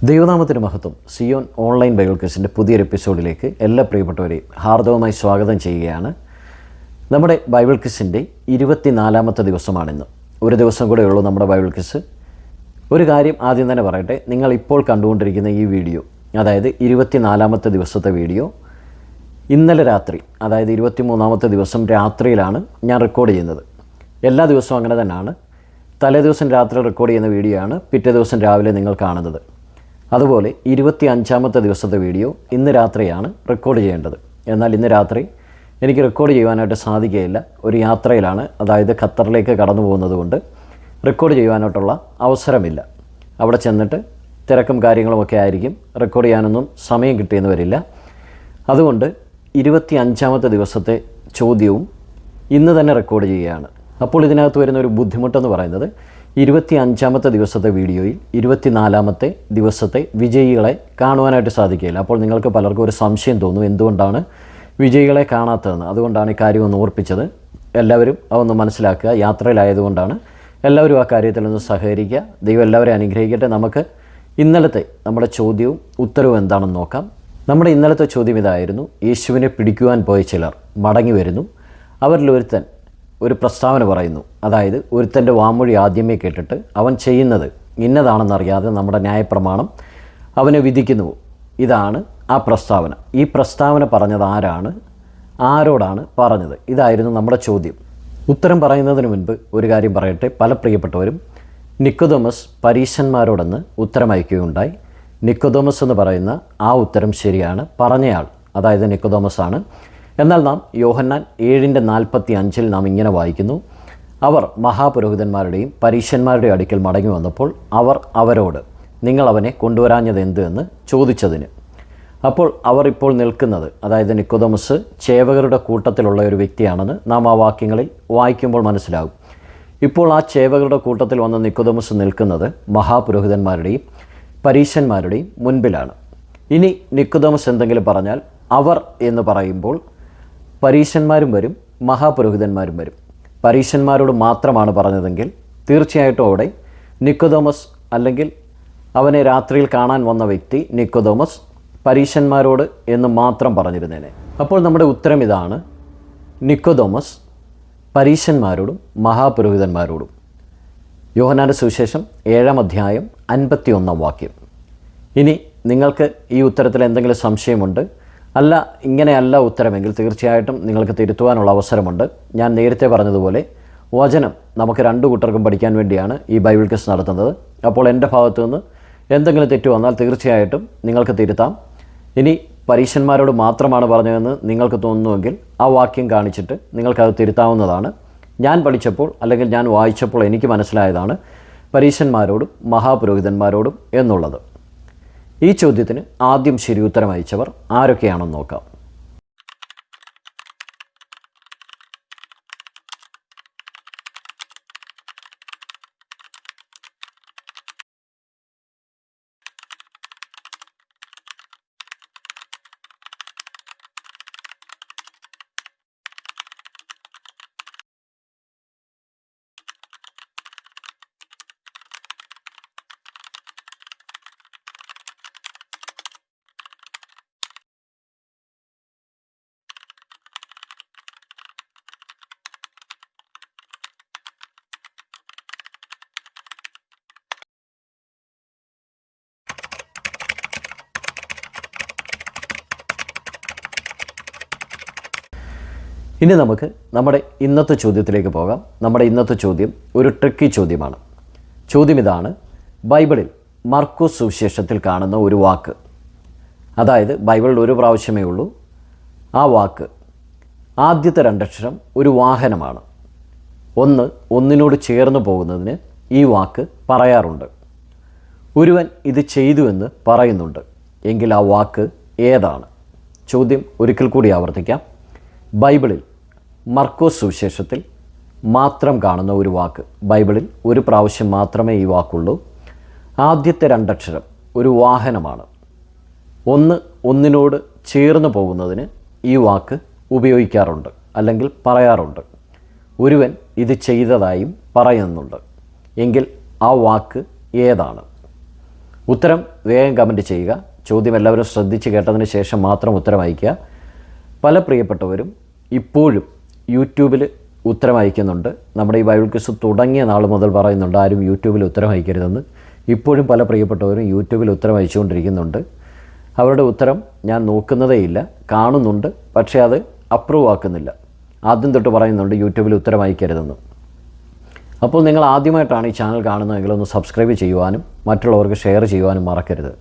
ദൈവനാമത്തിന് മഹത്വം. Zion online Bible ക്വിസിൻ്റെ പുതിയൊരു എപ്പിസോഡിലേക്ക് എല്ലാ പ്രിയപ്പെട്ടവരെയും ഹാർദവമായി സ്വാഗതം ചെയ്യുകയാണ്. നമ്മുടെ ബൈബിൾ ക്വിസിൻ്റെ 24-ാമത്തെ ദിവസമാണിന്ന്. ഒരു ദിവസം കൂടെ ഉള്ളൂ നമ്മുടെ ബൈബിൾ ക്വിസ്. ഒരു കാര്യം ആദ്യം തന്നെ പറയട്ടെ, നിങ്ങൾ ഇപ്പോൾ കണ്ടുകൊണ്ടിരിക്കുന്ന ഈ വീഡിയോ, അതായത് 24-ാമത്തെ ദിവസത്തെ വീഡിയോ, ഇന്നലെ രാത്രി, അതായത് 23-ാമത്തെ ദിവസം രാത്രിയിലാണ് ഞാൻ റെക്കോർഡ് ചെയ്യുന്നത്. എല്ലാ ദിവസവും അങ്ങനെ തന്നെയാണ്. തലേ ദിവസം രാത്രി റെക്കോർഡ് ചെയ്യുന്ന വീഡിയോ ആണ് പിറ്റേ ദിവസം രാവിലെ നിങ്ങൾ കാണുന്നത്. അതുപോലെ 25-ാമത്തെ ദിവസത്തെ വീഡിയോ ഇന്ന് രാത്രിയാണ് റെക്കോർഡ് ചെയ്യേണ്ടത്. എന്നാൽ ഇന്ന് രാത്രി എനിക്ക് റെക്കോർഡ് ചെയ്യുവാനായിട്ട് സാധിക്കുകയില്ല. ഒരു യാത്രയിലാണ്, അതായത് ഖത്തറിലേക്ക് കടന്നു പോകുന്നത് കൊണ്ട് റെക്കോർഡ് ചെയ്യുവാനായിട്ടുള്ള അവസരമില്ല. അവിടെ ചെന്നിട്ട് തിരക്കും കാര്യങ്ങളുമൊക്കെ ആയിരിക്കും, റെക്കോർഡ് ചെയ്യാനൊന്നും സമയം കിട്ടിയെന്ന് വരില്ല. അതുകൊണ്ട് 25-ാമത്തെ ദിവസത്തെ ചോദ്യവും ഇന്ന് തന്നെ റെക്കോർഡ് ചെയ്യുകയാണ്. അപ്പോൾ ഇതിനകത്ത് വരുന്ന ഒരു ബുദ്ധിമുട്ടെന്ന് പറയുന്നത്, 25-ാമത്തെ ദിവസത്തെ വീഡിയോയിൽ 24-ാമത്തെ ദിവസത്തെ വിജയികളെ കാണുവാനായിട്ട് സാധിക്കില്ല. അപ്പോൾ നിങ്ങൾക്ക് പലർക്കും ഒരു സംശയം തോന്നും, എന്തുകൊണ്ടാണ് വിജയികളെ കാണാത്തതെന്ന്. അതുകൊണ്ടാണ് ഈ കാര്യം ഒന്ന് ഓർപ്പിച്ചത്. എല്ലാവരും അതൊന്ന് മനസ്സിലാക്കുക. യാത്രയിലായതുകൊണ്ടാണ്. എല്ലാവരും ആ കാര്യത്തിൽ ഒന്ന് സഹകരിക്കുക. ദൈവം എല്ലാവരെയും അനുഗ്രഹിക്കട്ടെ. നമുക്ക് ഇന്നലത്തെ നമ്മുടെ ചോദ്യവും ഉത്തരവും എന്താണെന്ന് നോക്കാം. നമ്മുടെ ഇന്നലത്തെ ചോദ്യം ഇതായിരുന്നു: യേശുവിനെ പിടിക്കുവാൻ പോയ ചിലർ മടങ്ങി വരുന്നു. അവരിലൊരുത്തൻ ഒരു പ്രസ്താവന പറയുന്നു. അതായത് ഒരുത്തൻ്റെ വാമൊഴി ആദ്യമേ കേട്ടിട്ട് അവൻ ചെയ്യുന്നത് ഇന്നതാണെന്നറിയാതെ നമ്മുടെ ന്യായപ്രമാണം അവനെ വിധിക്കുന്നു. ഇതാണ് ആ പ്രസ്താവന. ഈ പ്രസ്താവന പറഞ്ഞത് ആരാണ്, ആരോടാണ് പറഞ്ഞത്? ഇതായിരുന്നു നമ്മുടെ ചോദ്യം. ഉത്തരം പറയുന്നതിന് മുൻപ് ഒരു കാര്യം പറയട്ടെ. പല പ്രിയപ്പെട്ടവരും നിക്കോദോമസ് പരീശന്മാരോടെന്ന് ഉത്തരം അയക്കുകയുണ്ടായി. നിക്കോദോമസ് എന്ന് പറയുന്ന ആ ഉത്തരം ശരിയാണ്. പറഞ്ഞയാൾ, അതായത് നിക്കോദോമസ് ആണ്. എന്നാൽ നാം യോഹന്നാൻ 7:45 നാം ഇങ്ങനെ വായിക്കുന്നു: അവർ മഹാപുരോഹിതന്മാരുടെയും പരീശന്മാരുടെയും അടുക്കൽ മടങ്ങി വന്നപ്പോൾ അവർ അവരോട്, നിങ്ങൾ അവനെ കൊണ്ടുവരാഞ്ഞത് എന്ത് എന്ന് ചോദിച്ചതിന്. അപ്പോൾ അവർ ഇപ്പോൾ നിൽക്കുന്നത്, അതായത് നിക്കോദോമസ് ചേവകരുടെ കൂട്ടത്തിലുള്ള ഒരു വ്യക്തിയാണെന്ന് നാം ആ വാക്യങ്ങളിൽ വായിക്കുമ്പോൾ മനസ്സിലാകും. ഇപ്പോൾ ആ ചേവകരുടെ കൂട്ടത്തിൽ വന്ന നിക്കോദോമസ് നിൽക്കുന്നത് മഹാപുരോഹിതന്മാരുടെയും പരീശന്മാരുടെയും മുൻപിലാണ്. ഇനി നിക്കോദോമസ് എന്തെങ്കിലും പറഞ്ഞാൽ, അവർ എന്ന് പറയുമ്പോൾ പരീശന്മാരും വരും, മഹാപുരോഹിതന്മാരും വരും. പരീശന്മാരോട് മാത്രമാണ് പറഞ്ഞതെങ്കിൽ തീർച്ചയായിട്ടും അവിടെ നിക്കോദോമസ്, അല്ലെങ്കിൽ അവനെ രാത്രിയിൽ കാണാൻ വന്ന വ്യക്തി നിക്കോദോമസ്, പരീശന്മാരോട് എന്ന് മാത്രം പറഞ്ഞിരുന്നേനെ. അപ്പോൾ നമ്മുടെ ഉത്തരം ഇതാണ്: നിക്കോദോമസ് പരീശന്മാരോടും മഹാപുരോഹിതന്മാരോടും. യോഹന്നാന്റെ സുവിശേഷം 7-ാം 51 വാക്യം. ഇനി നിങ്ങൾക്ക് ഈ ഉത്തരത്തിൽ എന്തെങ്കിലും സംശയമുണ്ട്, അല്ല ഇങ്ങനെയല്ല ഉത്തരമെങ്കിൽ തീർച്ചയായിട്ടും നിങ്ങൾക്ക് തിരുത്തുവാനുള്ള അവസരമുണ്ട്. ഞാൻ നേരത്തെ പറഞ്ഞതുപോലെ വചനം നമുക്ക് രണ്ടു കൂട്ടർക്കും പഠിക്കാൻ വേണ്ടിയാണ് ഈ ബൈബിൾ ക്വിസ് നടത്തുന്നത്. അപ്പോൾ എൻ്റെ ഭാഗത്തു നിന്ന് എന്തെങ്കിലും തെറ്റ് വന്നാൽ തീർച്ചയായിട്ടും നിങ്ങൾക്ക് തിരുത്താം. ഇനി പരീശന്മാരോട് മാത്രമാണ് പറഞ്ഞതെന്ന് നിങ്ങൾക്ക് തോന്നുന്നുവെങ്കിൽ ആ വാക്യം കാണിച്ചിട്ട് നിങ്ങൾക്കത് തിരുത്താവുന്നതാണ്. ഞാൻ പഠിച്ചപ്പോൾ, അല്ലെങ്കിൽ ഞാൻ വായിച്ചപ്പോൾ എനിക്ക് മനസ്സിലായതാണ് പരീശന്മാരോടും മഹാപുരോഹിതന്മാരോടും എന്നുള്ളത്. ഈ ചോദ്യത്തിന് ആദ്യം ശരി ഉത്തരം അയച്ചവർ ആരൊക്കെയാണെന്ന് നോക്കാം. ഇനി നമുക്ക് നമ്മുടെ ഇന്നത്തെ ചോദ്യത്തിലേക്ക് പോകാം. നമ്മുടെ ഇന്നത്തെ ചോദ്യം ഒരു ട്രിക്കി ചോദ്യമാണ്. ചോദ്യം ഇതാണ്: ബൈബിളിൽ മർക്കോസ് സുവിശേഷത്തിൽ കാണുന്ന ഒരു വാക്ക്, അതായത് ബൈബിളിൽ ഒരു പ്രാവശ്യമേ ഉള്ളൂ ആ വാക്ക്, ആദ്യത്തെ രണ്ടക്ഷരം ഒരു വാഹനമാണ്. ഒന്നിനോട് ചേർന്ന് പോകുന്നതിന് ഈ വാക്ക് പറയാറുണ്ട്. ഒരുവൻ ഇത് ചെയ്തു എന്ന് പറയുന്നുണ്ട്. എങ്കിൽ ആ വാക്ക് ഏതാണ്? ചോദ്യം ഒരിക്കൽ കൂടി ആവർത്തിക്കാം. ബൈബിളിൽ മർക്കോസ് സുവിശേഷത്തിൽ മാത്രം കാണുന്ന ഒരു വാക്ക്, ബൈബിളിൽ ഒരു പ്രാവശ്യം മാത്രമേ ഈ വാക്കുള്ളൂ. ആദ്യത്തെ രണ്ടക്ഷരം ഒരു വാഹനമാണ്. ഒന്നിനോട് ചേർന്ന് പോകുന്നതിന് ഈ വാക്ക് ഉപയോഗിക്കാറുണ്ട്, അല്ലെങ്കിൽ പറയാറുണ്ട്. ഒരുവൻ ഇത് ചെയ്തതായും പറയുന്നുണ്ട്. എങ്കിൽ ആ വാക്ക് ഏതാണ്? ഉത്തരം വേഗം കമൻറ്റ് ചെയ്യുക. ചോദ്യം എല്ലാവരും ശ്രദ്ധിച്ച് കേട്ടതിന് ശേഷം മാത്രം ഉത്തരം അയയ്ക്കുക. പല പ്രിയപ്പെട്ടവരും ഇപ്പോഴും യൂട്യൂബിൽ ഉത്തരം അയക്കുന്നുണ്ട്. നമ്മുടെ ഈ ബൈബിൾ ക്വിസ് തുടങ്ങിയ നാൾ മുതൽ പറയുന്നുണ്ട് ആരും യൂട്യൂബിൽ ഉത്തരം അയക്കരുതെന്ന്. ഇപ്പോഴും പല പ്രിയപ്പെട്ടവരും യൂട്യൂബിൽ ഉത്തരം അയച്ചുകൊണ്ടിരിക്കുന്നുണ്ട്. അവരുടെ ഉത്തരം ഞാൻ നോക്കുന്നതേയില്ല, കാണുന്നുണ്ട്, പക്ഷേ അത് അപ്രൂവ് ആക്കുന്നില്ല. ആദ്യം തൊട്ട് പറയുന്നുണ്ട് യൂട്യൂബിൽ ഉത്തരം അയക്കരുതെന്ന്. അപ്പോൾ നിങ്ങൾ ആദ്യമായിട്ടാണ് ഈ ചാനൽ കാണുന്നതെങ്കിൽ ഒന്ന് സബ്സ്ക്രൈബ് ചെയ്യുവാനും മറ്റുള്ളവർക്ക് ഷെയർ ചെയ്യുവാനും മറക്കരുത്.